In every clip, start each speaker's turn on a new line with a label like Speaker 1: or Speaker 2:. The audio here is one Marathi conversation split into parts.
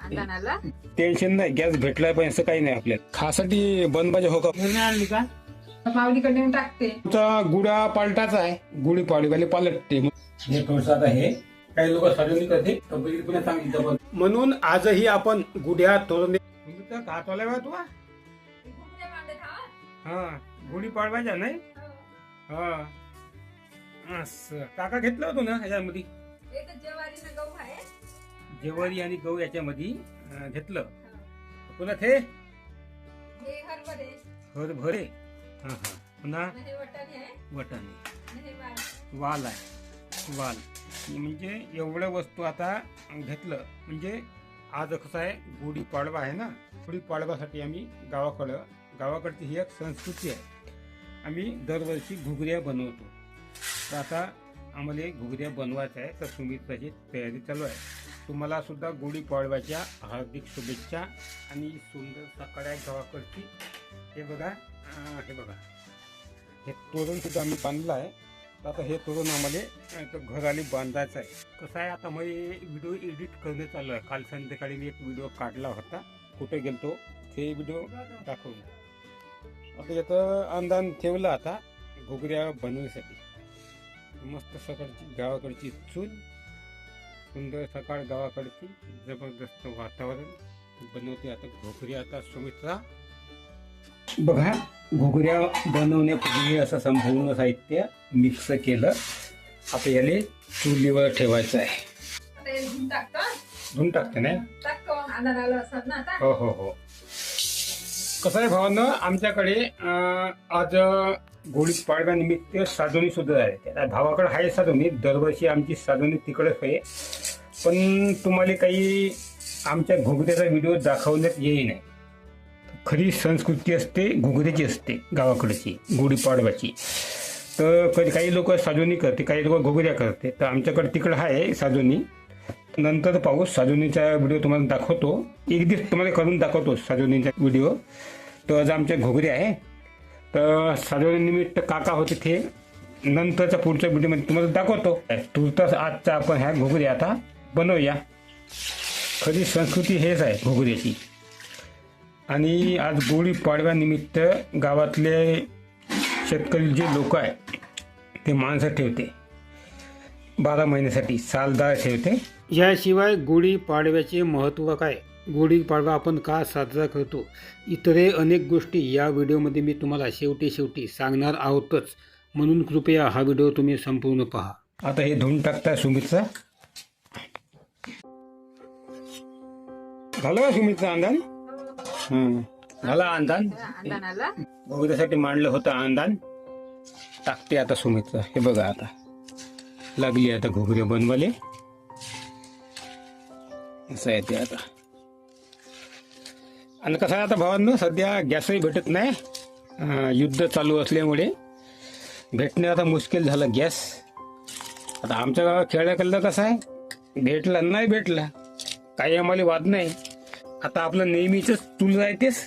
Speaker 1: अंधानाला
Speaker 2: टेन्शन नाही, गॅस भेटलाय पण असं काही नाही आपल्याला. खासाठी बंद पाहिजे हो का?
Speaker 3: आणली का
Speaker 1: माऊलीकडे येऊन टाकते.
Speaker 2: तुमचा गुढा पालटाचा आहे, गुढी पाडवीवाले पालटते. हे थोडस आता हे काही लोक साजून करते सांगितलं म्हणून आजही आपण गुढ्या तोरण हातवाला बा तुला. हा गुढी पाडवायच्या नाही. हा असं काका घेतलं होतं ना ह्याच्यामध्ये, जेवारी आणि गहू याच्यामध्ये घेतलं. पुन्हा ते हरभरे, हा हा, पुन्हा वटाणे, वाल आहे, वाल. म्हणजे एवढ्या वस्तू आता घेतलं. म्हणजे आज कसं आहे, गुढीपाडवा आहे ना, गुढीपाडव्यासाठी आम्ही गावाकडची ही एक संस्कृती आहे. आम्ही दरवर्षी घुगऱ्या बनवतो. तर आता आम्हाला घुगऱ्या बनवायच्या आहे, तर तुम्ही त्याची तयारी चालू आहे. तुम्हाला सुद्धा गुढीपाडव्याच्या हार्दिक शुभेच्छा आणि सुंदर सकाळ आहे गावाकडची. हे बघा, हे बघा, हे तोरण सुद्धा आम्ही बांधलं आहे. तर आता हे तोरण आम्हाला घराली बांधायचं आहे. कसं आहे, आता मी व्हिडिओ एडिट करणे चालू आहे. काल संध्याकाळी मी एक व्हिडिओ काढला होता, कुठे गेलतो ते व्हिडिओ दाखवून. आता याचं अंदाज ठेवलं आता घुगऱ्या बनवण्यासाठी. मस्त सकाळची गावाकडची चूल, सुंदर सकाळ गावाकडची, जबरदस्त वातावरण बनवते आता घुगऱ्या. आता सुमित्रा बघा, घुगऱ्या बनवण्यापूर्वी असं संपूर्ण साहित्य मिक्स केलं. आता याले चुलीवर ठेवायचं आहे. धुवून टाकते नाही. हो हो हो. कसं आहे भावांनो, आमच्याकडे आज गुढीपाडव्यानिमित्त साधुनी सुद्धा आहे. त्या भावाकडे आहे साधुनी, दरवर्षी आमची साधुनी तिकडेच आहे. पण तुम्हाला काही आमच्या घुगऱ्याचा व्हिडिओ दाखवण्यात येई नाही. खरी संस्कृती असते घुगऱ्याची, असते गावाकडची गुढीपाडव्याची. तर कधी काही लोक साजोनी करते, काही लोक घुगऱ्या करते. तर आमच्याकडे तिकडं आहे साजोनी. नंतर पाहू, साजोनीचा व्हिडिओ तुम्हाला दाखवतो. एक दिवस तुम्हाला करून दाखवतो साजोनीचा व्हिडिओ. तर आज आमच्या घुगऱ्या आहे. तर साजोनीनिमित्त काका होते, ते नंतरच्या पुढच्या व्हिडिओमध्ये तुम्हाला दाखवतो. तुर्तास आजचा आपण ह्या घुगऱ्या आता बनवूया. खरी संस्कृती हेच आहे घुगऱ्याची. आणि आज गुढीपाडव्यानिमित्त गावातले शेतकरी जे लोक आहे ते माणसं ठेवते 12 महिन्यासाठी, सालदार ठेवते. याशिवाय गुढीपाडव्याचे महत्त्व काय, गुढीपाडवा आपण का साजरा करतो, इतरही अनेक गोष्टी या व्हिडिओमध्ये मी तुम्हाला शेवटी सांगणार आहोतच. म्हणून कृपया हा व्हिडिओ तुम्ही संपूर्ण पहा. आता हे धुवून टाकता सुमितचा. झालं का सुमितचा अंदाज? झाला अंदाज. घुगऱ्यासाठी मांडलं होतं अंदाज. टाकते आता सुमितचा. हे बघा, आता लागली आता घुगऱ्या बनवाले. असं आहे ते आता. आणि कसं आहे आता भावांनो, सध्या गॅसही भेटत नाही. युद्ध चालू असल्यामुळे भेटणे आता मुश्किल झालं गॅस. आता आमच्या गावात खेड्याकडलं कसं आहे, भेटला नाही भेटला काही आम्हाला वाद नाही. आता आपलं नेहमीच चूल राहतेच,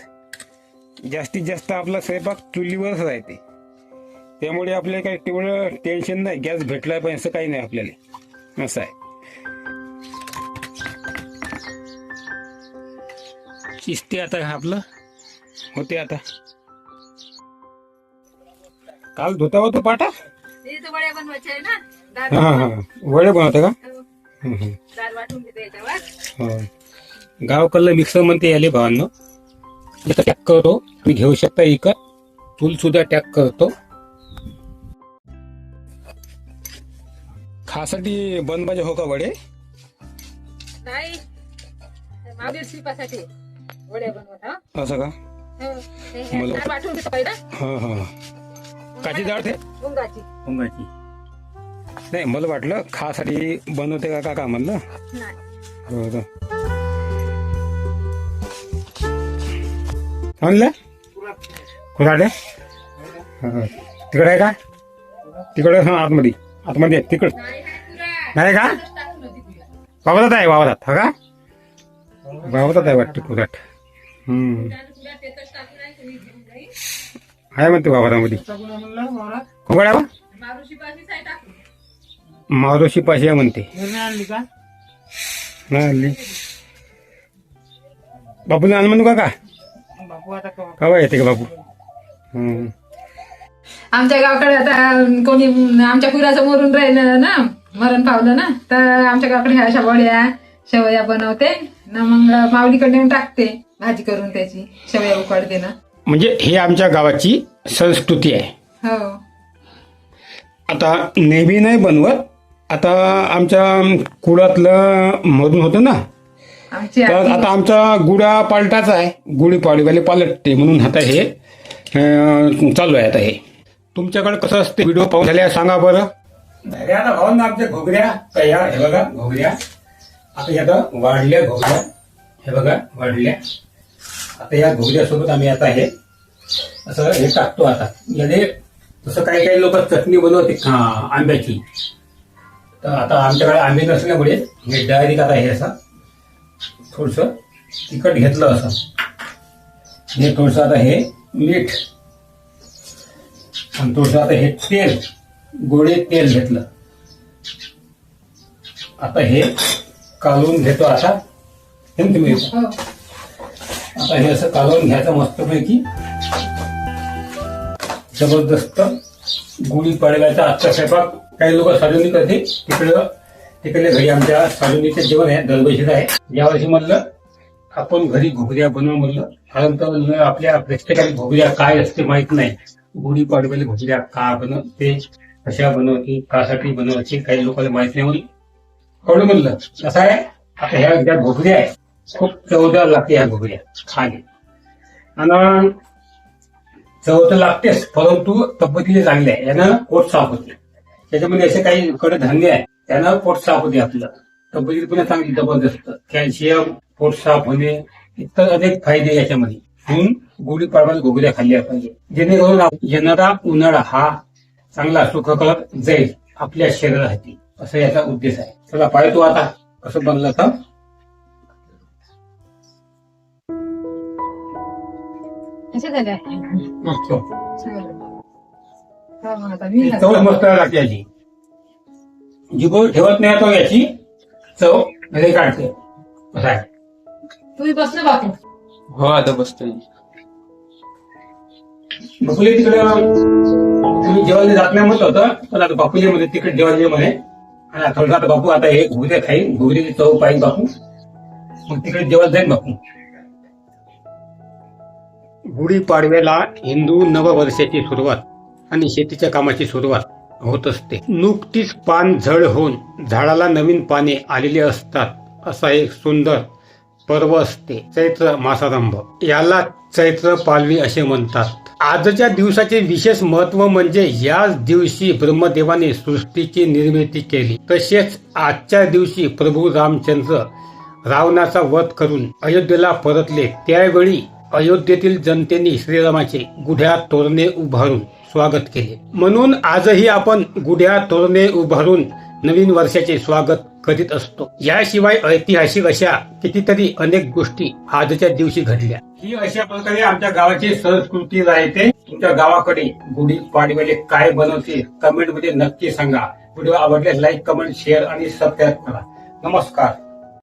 Speaker 2: जास्तीत जास्त आपला स्वयंपाक चुलीवरच राहते. त्यामुळे आपल्याला काही तेवढं टेन्शन नाही, गॅस भेटलाय पण असं काही नाही आपल्याला. असं आहे. शिजते आता आपलं, होते आता. काल धुता होतो पाटा.
Speaker 1: वड्या बनवायच्या आहे ना.
Speaker 2: हा हा, वडे बनवते का?
Speaker 1: डाळ वाटून घेते याच्यावर.
Speaker 2: गावकडलं मिक्सर म्हणते याले भावांनो. इथं टॅक करतो, तुम्ही घेऊ शकता. इकडं चूल सुद्धा टॅक करतो. खासाठी बंद पाहिजे हो का वडे?
Speaker 1: नाही, मागील शिपासाठी वड्या बनवत.
Speaker 2: असं का?
Speaker 1: डाळ वाटून घेतो पहिला.
Speaker 2: हा हा, काची डाळ ते
Speaker 1: मुंगाची.
Speaker 2: मुंगाची नाही, मला वाटलं खासाठी बनवते का काका म्हणलं.
Speaker 1: नाही,
Speaker 2: आणलं कुराडे. तिकडे आहे का? तिकडे आतमध्ये, आतमध्ये तिकडे नाही का? वावरात आहे, वावरात. हा का? वावरात आहे वाटतं कुराट. आहे म्हणते वावरामध्ये. कोंबड्या मारुशी पाशी आहे म्हणते.
Speaker 3: आणली का
Speaker 2: नाही आणली. बापूला आण म्हणू का
Speaker 1: बापू आता
Speaker 2: कवा येते का बापू? हम्म.
Speaker 1: आमच्या गावाकडे आता कोणी आमच्या पुराचं मरून राहिलं ना, मरण पावलं ना, तर आमच्या गावाकडे ह्या अशा वड्या शेवया बनवते ना, मग माऊलीकडे नेऊन टाकते भाजी करून त्याची, शेवया उकडते ना.
Speaker 2: म्हणजे हे आमच्या गावाची संस्कृती आहे.
Speaker 1: हो.
Speaker 2: आता नेहमी नाही बनवत. आता आमच्या कुळातलं मरून होतं ना,
Speaker 1: आमची
Speaker 2: तर आता आमचा गुढा पालटाचा आहे. गुढी पाडव्याला पालटते म्हणून आता हे चालू आहे. आता हे तुमच्याकडे कसं असते व्हिडिओ पाहून झाल्या सांगा बरं. आता भाऊ ना आमच्या घोगऱ्या तयार. हे बघा घोगऱ्या आता या वाढल्या घोगऱ्या. हे बघा वाढल्या. आता या घोगऱ्यासोबत आम्ही आता हे असं हे टाकतो. आता याने तसं काही काही लोक चटणी बनवते आंब्याची. तर आता आमच्याकडे आंबे नसल्यामुळे हे डायरेक्ट आता हे असं थोडस तिखट घेतलं. असं हे थोडस आता हे मीठ आणि थोडस आता हे तेल, गोडे तेल घेतलं. आता हे कालवून घेतो. आता हे तुम्ही आता हे असं कालवून घ्यायचं मस्तपैकी. जबरदस्त गुढी पाडव्याचा आजचा स्वयंपाक. काही लोक साजूनी करते तिकडे घरी आमच्या साजूनीचं जेवण आहे, दरवर्षीच आहे. यावर्षी म्हणलं आपण घरी घोगऱ्या बनवू म्हणलं. कारण तर आपल्या प्रत्येकाला घोगऱ्या काय असते माहित नाही. गुढी पाडव्याला घोगऱ्या का बनवते, कशा बनवते, कासाठी बनवायची काही लोकांना माहित नाही म्हणून कळलं म्हणलं. कसं आहे आता ह्या ज्या घोगऱ्या आहे खूप चवदार लागते. ह्या घोगऱ्या खाणे आणि चव तर लागतेच, परंतु तब्येतीला चांगले आहे. यानं पोट साफ होते. त्याच्यामध्ये असे काही कडधान्य आहे त्यानं पोट साफ होते. आपलं तब्येती पण चांगली जबरदस्त. कॅल्शियम, पोट साफ होणे इतर अनेक फायदे याच्यामध्ये. म्हणून गुढी पाडव्याला घोगऱ्या खाल्ल्या पाहिजे, जेणेकरून येणारा उन्हाळा हा चांगला सुखकर जाईल आपल्या शरीरासाठी. असं याचा उद्देश आहे. चला पाहतो आता कसं बनलं तर. चव मस्त लागते याची. जिभेवर ठेवत नाही तो याची चव घरी काढते. असं आहे.
Speaker 1: तुम्ही बसले बापू?
Speaker 3: हो आता बसतोय.
Speaker 2: बापुले तिकडे तुम्ही जेवायला जात नाही म्हणत होतं, पण आता बापुले मध्ये तिकडे जेवायला म्हणे. आणि थोडं आता बापू आता हे घोगरे खाईन, घोगरीची चव पाहिजे बापू. मग तिकडे जेवायला जाईन बापू. गुढी पाडव्याला हिंदू नववर्षाची सुरुवात आणि शेतीच्या कामाची सुरुवात होत असते. नुकतीच पान झड होऊन झाडाला नवीन पाने आलेली असतात. असा एक सुंदर पर्व असते चैत्र मासारंभ. याला चैत्र पालवी असे म्हणतात. आजच्या दिवसाचे विशेष महत्व म्हणजे याच दिवशी ब्रह्मदेवाने सृष्टीची निर्मिती केली. तसेच आजच्या दिवशी प्रभू रामचंद्र रावणाचा वध करून अयोध्येला परतले. त्यावेळी अयोध्येतील जनतेने श्रीरामाचे गुढ्या तोरणे उभारून स्वागत केले. म्हणून आजही आपण गुढ्या तोरणे उभारून नवीन वर्षाचे स्वागत करीत असतो. याशिवाय ऐतिहासिक अशा कितीतरी अनेक गोष्टी आजच्या दिवशी घडल्या. ही अशा प्रकारे आमच्या गावाची संस्कृती राहते. तुमच्या गावाकडे गुढी पाडव्याला काय बनवते कमेंट मध्ये नक्की सांगा. व्हिडिओ आवडल्यास लाईक, कमेंट, शेअर आणि सबस्क्राईब करा. नमस्कार.